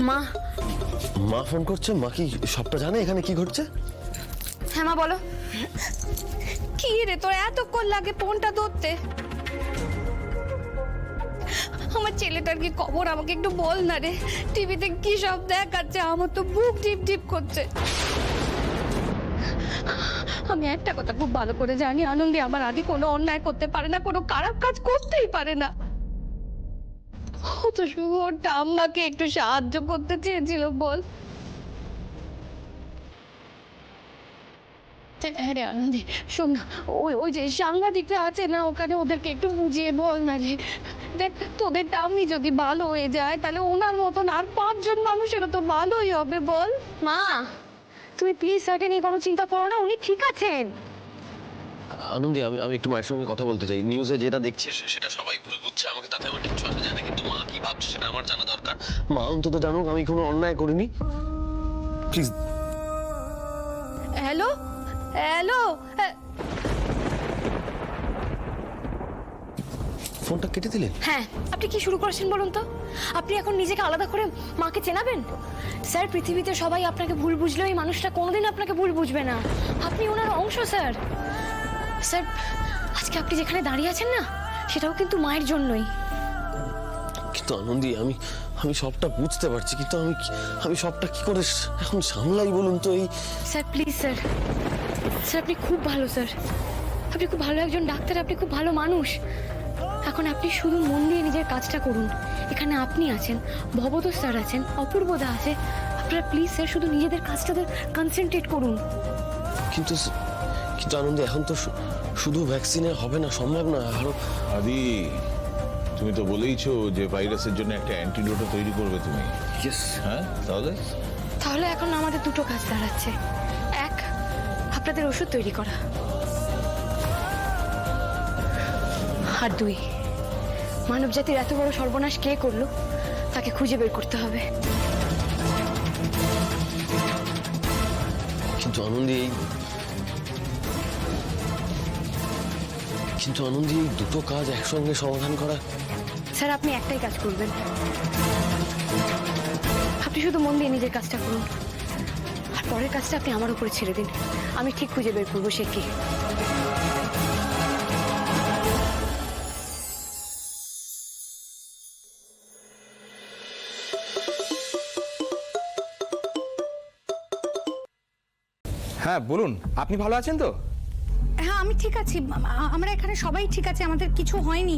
মা মা ফোন করছে? মা কি সবটা জানে এখানে কি ঘটছে? হ্যাঁ মা বলো। কি রে তোর এতক্ষণ লাগে ফোনটা ধরতে? আমার ছেলেটার কি খবর আমাকে একটু বল না রে। টিভিতে কি সব দেখাচ্ছে, আমার তো বুক টিপ টিপ করছে। আমি একটা কথা খুব ভালো করে জানি, আনন্দী আমার আগে কোনো অন্যায় করতে পারে না, কোনো খারাপ কাজ করতেই পারে না। ও তো শুধু ওর ঠাম্মাকে একটু সাহায্য করতে চেয়েছিল বল। হ্যাঁ রে আনন্দী, শোন না, ওই যে সাংবাদিকরা আছে না ওখানে, ওদেরকে একটু বুঝিয়ে বল না রে। দেখ তোদের ঠাম্মি যদি ভালো হয়ে যায় তাহলে ওনার মতন আর 5 জন মানুষেরও তো ভালোই হবে বল। মা তুমি প্লিজ স্যারকে নিয়ে কোনো চিন্তা করো না, উনি ঠিক আছেন। আনন্দী, আমি আমি একটু মায়ের সঙ্গে কথা বলতে চাই। নিউজে যেটা দেখছি সেটা সবাই বুঝছে, আমাকে তাতে আমার কিছু আসে যায় না, কিন্তু মা কি ভাবছে সেটা আমার জানা দরকার। মা অন্তত জানুক আমি কোনো অন্যায় করিনি, প্লিজ। হ্যালো হ্যালো, ফোনটা কেটে দিলেন? হ্যাঁ আপনি কি শুরু করেছেন বলুন তো? আপনি এখন নিজেকে আলাদা করে মাকে চেনাবেন? স্যার পৃথিবীতে সবাই আপনাকে ভুল বুঝলেও এই মানুষটা কোনোদিন আপনাকে ভুল বুঝবে না। আপনি ওনার অংশ স্যার। স্যার আজকে আপনি যেখানে দাঁড়িয়ে আছেন না, সেটাও কিন্তু মায়ের জন্যই। কিন্তু আনন্দী, আমি আমি সবটা বুঝতে পারছি, কিন্তু আমি সবটা কি করে এখন সামলাই বলুন তো? এই স্যার প্লিজ স্যার, স্যার আপনি খুব ভালো স্যার, আপনি খুব ভালো একজন ডাক্তার, আপনি খুব ভালো মানুষ। এখন আপনি শুধু মন দিয়ে নিজের কাজটা করুন। এখানে আপনি আছেন, ভবতোষ স্যার আছেন, অপূর্বদা আছে। আপনারা প্লিজ স্যার শুধু নিজেদের কাজটাতে কনসেন্ট্রেট করুন। কিন্তু কিন্তু আনন্দী, এখন তো শুধু ভ্যাকসিনে হবে না, সম্ভব না। আরো আদি, তুমি তো বলেইছো যে ভাইরাসের জন্য একটা অ্যান্টিডোটও তৈরি করবে তুমি। হ্যাঁ, তাহলে এখন আমাদের দুটো কাজ দাঁড়াচ্ছে। এক, আপনাদের ওষুধ তৈরি করা। আর দুই, মানব জাতির এত বড় সর্বনাশ কে করলো তাকে খুঁজে বের করতে হবে। কিন্তু আনন্দী, এই দুটো কাজ একসঙ্গে সমাধান করা। স্যার আপনি একটাই কাজ করবেন, আপনি শুধু মন দিয়ে নিজের কাজটা করুন, আর পরের কাজটা আপনি আমার উপরে ছেড়ে দিন। আমি ঠিক খুঁজে বের করবো সে কি। হ্যাঁ বলুন, আপনি ভালো আছেন তো? হ্যাঁ আমি ঠিক আছি, আমরা এখানে সবাই ঠিক আছে, আমাদের কিছু হয়নি।